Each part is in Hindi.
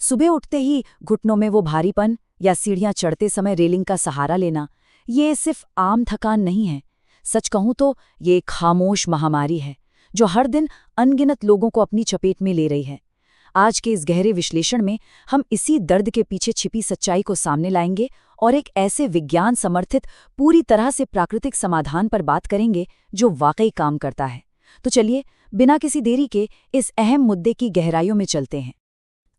सुबह उठते ही घुटनों में वो भारीपन या सीढ़ियां चढ़ते समय रेलिंग का सहारा लेना, ये सिर्फ आम थकान नहीं है। सच कहूं तो ये एक खामोश महामारी है जो हर दिन अनगिनत लोगों को अपनी चपेट में ले रही है। आज के इस गहरे विश्लेषण में हम इसी दर्द के पीछे छिपी सच्चाई को सामने लाएंगे और एक ऐसे विज्ञान समर्थित पूरी तरह से प्राकृतिक समाधान पर बात करेंगे जो वाकई काम करता है। तो चलिए, बिना किसी देरी के इस अहम मुद्दे की गहराइयों में चलते हैं।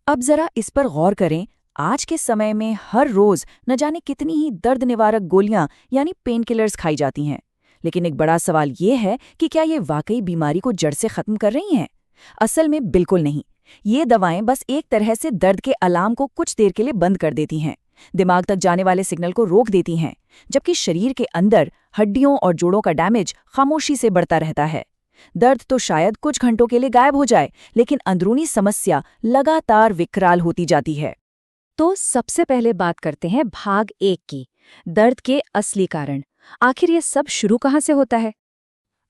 अब जरा इस पर गौर करें। आज के समय में हर रोज न जाने कितनी ही दर्द निवारक गोलियां यानी पेन किलर्स खाई जाती हैं। लेकिन एक बड़ा सवाल ये है कि क्या ये वाकई बीमारी को जड़ से खत्म कर रही हैं? असल में बिल्कुल नहीं। ये दवाएं बस एक तरह से दर्द के अलार्म को कुछ देर के लिए बंद कर देती हैं, दिमाग तक जाने वाले सिग्नल को रोक देती हैं, जबकि शरीर के अंदर हड्डियों और जोड़ों का डैमेज खामोशी से बढ़ता रहता है। दर्द तो शायद कुछ घंटों के लिए गायब हो जाए, लेकिन अंदरूनी समस्या लगातार विकराल होती जाती है। तो सबसे पहले बात करते हैं भाग 1 की, दर्द के असली कारण। आखिर ये सब शुरू कहाँ से होता है?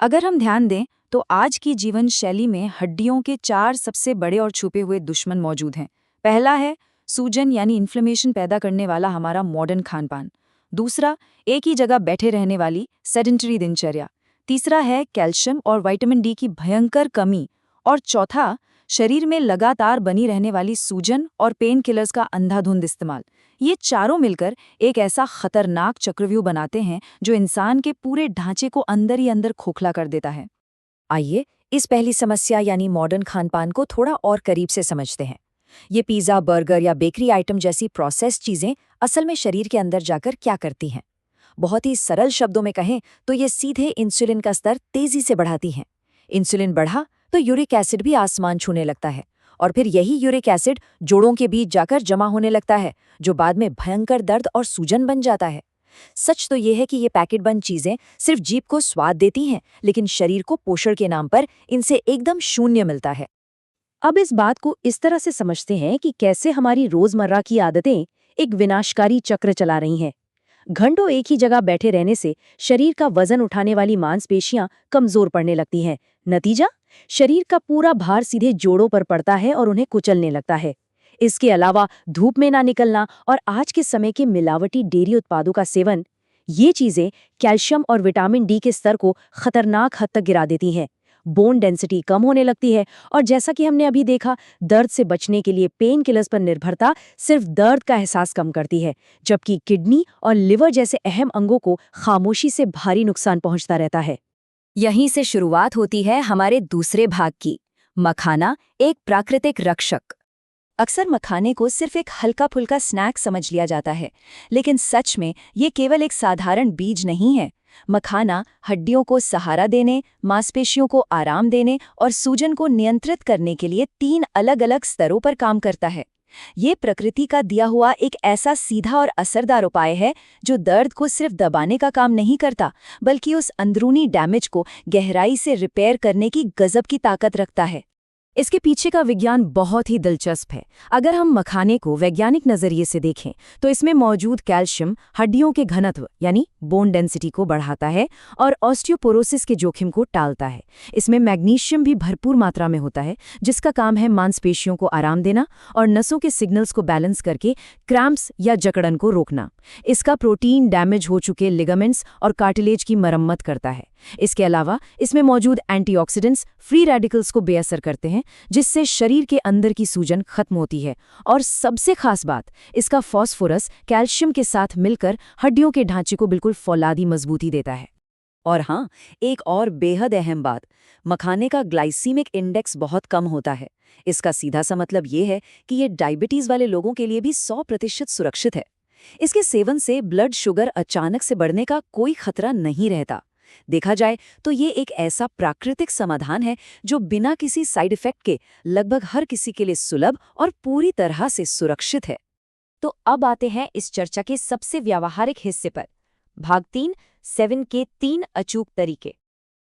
अगर हम ध्यान दें तो आज की जीवन शैली में हड्डियों के 4 सबसे बड़े और छुपे हुए दुश्मन मौजूद हैं। पहला है सूजन यानी इन्फ्लेमेशन पैदा करने वाला हमारा मॉडर्न खानपान। दूसरा, एक ही जगह बैठे रहने वाली सेडेंटरी दिनचर्या। तीसरा है कैल्शियम और विटामिन डी की भयंकर कमी। और चौथा, शरीर में लगातार बनी रहने वाली सूजन और पेन किलर्स का अंधाधुंध इस्तेमाल। ये चारों मिलकर एक ऐसा खतरनाक चक्रव्यूह बनाते हैं जो इंसान के पूरे ढांचे को अंदर ही अंदर खोखला कर देता है। आइए इस पहली समस्या यानी मॉडर्न खानपान को थोड़ा और करीब से समझते हैं। ये पिज़्ज़ा, बर्गर या बेकरी आइटम जैसी प्रोसेस्ड चीज़ें असल में शरीर के अंदर जाकर क्या करती हैं? बहुत ही सरल शब्दों में कहें तो ये सीधे इंसुलिन का स्तर तेज़ी से बढ़ाती हैं। इंसुलिन बढ़ा तो यूरिक एसिड भी आसमान छूने लगता है, और फिर यही यूरिक एसिड जोड़ों के बीच जाकर जमा होने लगता है, जो बाद में भयंकर दर्द और सूजन बन जाता है। सच तो ये है कि ये पैकेट बंद चीजें सिर्फ जीभ को स्वाद देती हैं, लेकिन शरीर को पोषण के नाम पर इनसे एकदम शून्य मिलता है। अब इस बात को इस तरह से समझते हैं कि कैसे हमारी रोजमर्रा की आदतें एक विनाशकारी चक्र चला रही हैं। घंटों एक ही जगह बैठे रहने से शरीर का वजन उठाने वाली मांसपेशियां कमजोर पड़ने लगती हैं। नतीजा, शरीर का पूरा भार सीधे जोड़ों पर पड़ता है और उन्हें कुचलने लगता है। इसके अलावा धूप में ना निकलना और आज के समय के मिलावटी डेयरी उत्पादों का सेवन, ये चीजें कैल्शियम और विटामिन डी के स्तर को खतरनाक हद तक गिरा देती हैं। बोन डेंसिटी कम होने लगती है, और जैसा कि हमने अभी देखा, दर्द से बचने के लिए पेन किलर्स पर निर्भरता सिर्फ दर्द का एहसास कम करती है, जबकि किडनी और लिवर जैसे अहम अंगों को खामोशी से भारी नुकसान पहुंचता रहता है। यहीं से शुरुआत होती है हमारे दूसरे भाग की, मखाना एक प्राकृतिक रक्षक। अक्सर मखाने को सिर्फ एक हल्का फुल्का स्नैक समझ लिया जाता है, लेकिन सच में ये केवल एक साधारण बीज नहीं है। मखाना हड्डियों को सहारा देने, मांसपेशियों को आराम देने और सूजन को नियंत्रित करने के लिए 3 अलग-अलग स्तरों पर काम करता है। ये प्रकृति का दिया हुआ एक ऐसा सीधा और असरदार उपाय है जो दर्द को सिर्फ दबाने का काम नहीं करता, बल्कि उस अंदरूनी डैमेज को गहराई से रिपेयर करने की गजब की ताकत रखता है। इसके पीछे का विज्ञान बहुत ही दिलचस्प है। अगर हम मखाने को वैज्ञानिक नजरिए से देखें तो इसमें मौजूद कैल्शियम हड्डियों के घनत्व यानी बोन डेंसिटी को बढ़ाता है और ऑस्टियोपोरोसिस के जोखिम को टालता है। इसमें मैग्नीशियम भी भरपूर मात्रा में होता है, जिसका काम है मांसपेशियों को आराम देना और नसों के सिग्नल्स को बैलेंस करके क्रैम्प्स या जकड़न को रोकना। इसका प्रोटीन डैमेज हो चुके लिगामेंट्स और कार्टिलेज की मरम्मत करता है। इसके अलावा इसमें मौजूद एंटीऑक्सीडेंट्स फ्री रेडिकल्स को बेअसर करते हैं, जिससे शरीर के अंदर की सूजन खत्म होती है। और सबसे खास बात, इसका फास्फोरस कैल्शियम के साथ मिलकर हड्डियों के ढांचे को बिल्कुल फौलादी मजबूती देता है। और हाँ, एक और बेहद अहम बात, मखाने का ग्लाइसीमिक इंडेक्स बहुत कम होता है। इसका सीधा सा मतलब ये है कि ये डायबिटीज वाले लोगों के लिए भी 100% सुरक्षित है। इसके सेवन से ब्लड शुगर अचानक से बढ़ने का कोई खतरा नहीं रहता। देखा जाए तो ये एक ऐसा प्राकृतिक समाधान है जो बिना किसी साइड इफेक्ट के लगभग हर किसी के लिए सुलभ और पूरी तरह से सुरक्षित है। तो अब आते हैं इस चर्चा के सबसे व्यावहारिक हिस्से पर, भाग 3, 7 के 3 अचूक तरीके।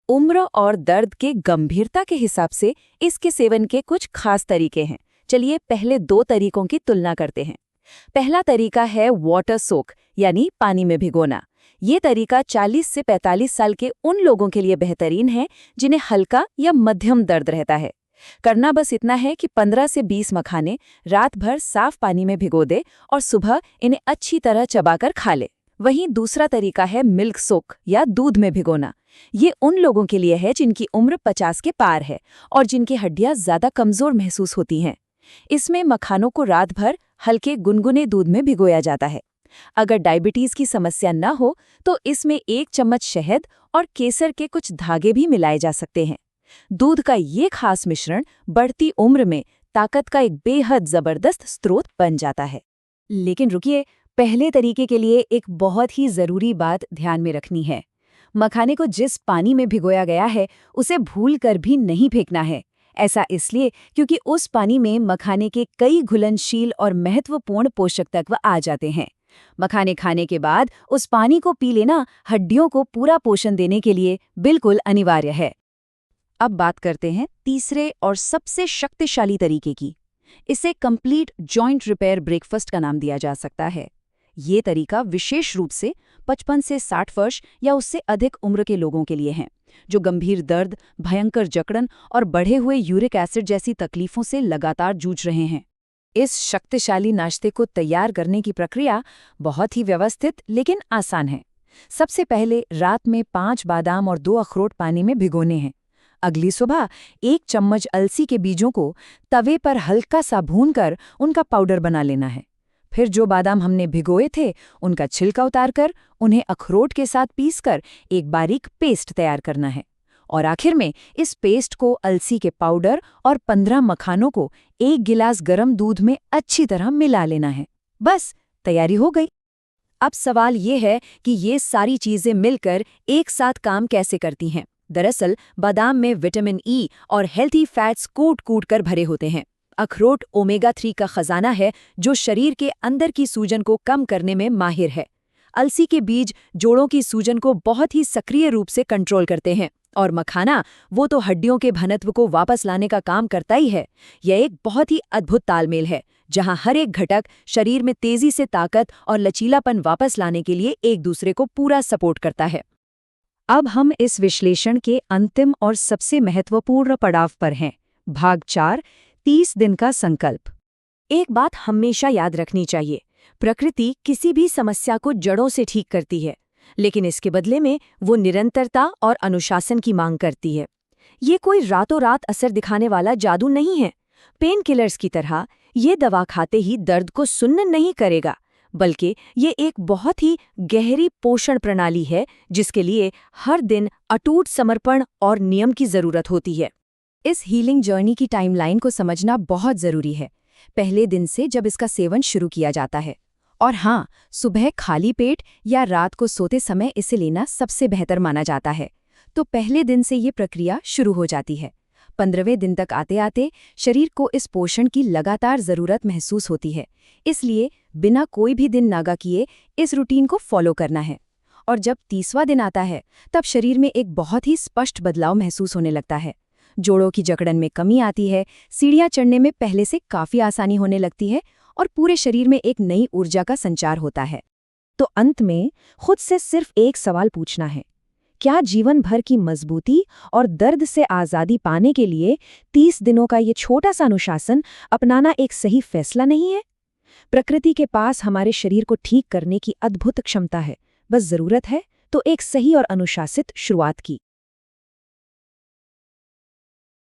उम्र और दर्द के गंभीरता के हिसाब से इसके सेवन के कुछ खास तरीके हैं। चलिए पहले 2 तरीकों की तुलना करते हैं। पहला तरीका है वाटर सोक यानी पानी में भिगोना। ये तरीका 40 से 45 साल के उन लोगों के लिए बेहतरीन है जिन्हें हल्का या मध्यम दर्द रहता है। करना बस इतना है कि 15 से 20 मखाने रात भर साफ पानी में भिगो दे और सुबह इन्हें अच्छी तरह चबाकर खा ले। वहीं दूसरा तरीका है मिल्क सोक या दूध में भिगोना। ये उन लोगों के लिए है जिनकी उम्र 50 के पार है और जिनकी हड्डियां ज्यादा कमजोर महसूस होती हैं। इसमें मखानों को रात भर हल्के गुनगुने दूध में भिगोया जाता है। अगर डायबिटीज की समस्या न हो तो इसमें 1 चम्मच शहद और केसर के कुछ धागे भी मिलाए जा सकते हैं। दूध का ये खास मिश्रण बढ़ती उम्र में ताकत का एक बेहद जबरदस्त स्रोत बन जाता है। लेकिन रुकिए, पहले तरीके के लिए एक बहुत ही जरूरी बात ध्यान में रखनी है। मखाने को जिस पानी में भिगोया गया है उसे भूलकर भी नहीं फेंकना है। ऐसा इसलिए क्योंकि उस पानी में मखाने के कई घुलनशील और महत्वपूर्ण पोषक तत्व आ जाते हैं। मखाने खाने के बाद उस पानी को पी लेना हड्डियों को पूरा पोषण देने के लिए बिल्कुल अनिवार्य है। अब बात करते हैं तीसरे और सबसे शक्तिशाली तरीके की। इसे कंप्लीट जॉइंट रिपेयर ब्रेकफास्ट का नाम दिया जा सकता है। ये तरीका विशेष रूप से 55 से 60 वर्ष या उससे अधिक उम्र के लोगों के लिए है, जो गंभीर दर्द, भयंकर जकड़न और बढ़े हुए यूरिक एसिड जैसी तकलीफों से लगातार जूझ रहे हैं। इस शक्तिशाली नाश्ते को तैयार करने की प्रक्रिया बहुत ही व्यवस्थित लेकिन आसान है। सबसे पहले रात में 5 बादाम और 2 अखरोट पानी में भिगोने हैं। अगली सुबह 1 चम्मच अलसी के बीजों को तवे पर हल्का सा भूनकर उनका पाउडर बना लेना है। फिर जो बादाम हमने भिगोए थे उनका छिलका उतारकर उन्हें अखरोट के साथ पीसकर एक बारीक पेस्ट तैयार करना है। और आखिर में इस पेस्ट को अलसी के पाउडर और 15 मखानों को 1 गिलास गर्म दूध में अच्छी तरह मिला लेना है। बस तैयारी हो गई। अब सवाल ये है कि ये सारी चीजें मिलकर एक साथ काम कैसे करती हैं। दरअसल बादाम में विटामिन ई और हेल्थी फैट्स कूट कर भरे होते हैं। अखरोट ओमेगा 3 का खजाना है जो शरीर के अंदर की सूजन को कम करने में माहिर है। अलसी के बीज जोड़ों की सूजन को बहुत ही सक्रिय रूप से कंट्रोल करते हैं और मखाना वो तो हड्डियों के घनत्व को वापस लाने का काम करता ही है। यह एक बहुत ही अद्भुत तालमेल है जहां हर एक घटक शरीर में तेजी से ताकत और लचीलापन वापस लाने के लिए एक दूसरे को पूरा सपोर्ट करता है। अब हम इस विश्लेषण के अंतिम और सबसे महत्वपूर्ण पड़ाव पर हैं। भाग 4, 30 दिन का संकल्प। एक बात हमेशा याद रखनी चाहिए, प्रकृति किसी भी समस्या को जड़ों से ठीक करती है, लेकिन इसके बदले में वो निरंतरता और अनुशासन की मांग करती है। ये कोई रातों रात असर दिखाने वाला जादू नहीं है। पेन किलर्स की तरह ये दवा खाते ही दर्द को सुन्न नहीं करेगा, बल्कि ये एक बहुत ही गहरी पोषण प्रणाली है जिसके लिए हर दिन अटूट समर्पण और नियम की जरूरत होती है। इस हीलिंग जर्नी की टाइमलाइन को समझना बहुत जरूरी है, पहले दिन से जब इसका सेवन शुरू किया जाता है। और हाँ, सुबह खाली पेट या रात को सोते समय इसे लेना सबसे बेहतर माना जाता है। तो पहले दिन से ये प्रक्रिया शुरू हो जाती है। 15वें दिन तक आते आते शरीर को इस पोषण की लगातार जरूरत महसूस होती है, इसलिए बिना कोई भी दिन नागा किए इस रूटीन को फॉलो करना है। और जब 30वां दिन आता है तब शरीर में एक बहुत ही स्पष्ट बदलाव महसूस होने लगता है। जोड़ों की जकड़न में कमी आती है, सीढ़ियां चढ़ने में पहले से काफी आसानी होने लगती है और पूरे शरीर में एक नई ऊर्जा का संचार होता है। तो अंत में खुद से सिर्फ एक सवाल पूछना है, क्या जीवन भर की मजबूती और दर्द से आज़ादी पाने के लिए 30 दिनों का ये छोटा सा अनुशासन अपनाना एक सही फैसला नहीं है? प्रकृति के पास हमारे शरीर को ठीक करने की अद्भुत क्षमता है, बस जरूरत है तो एक सही और अनुशासित शुरुआत की।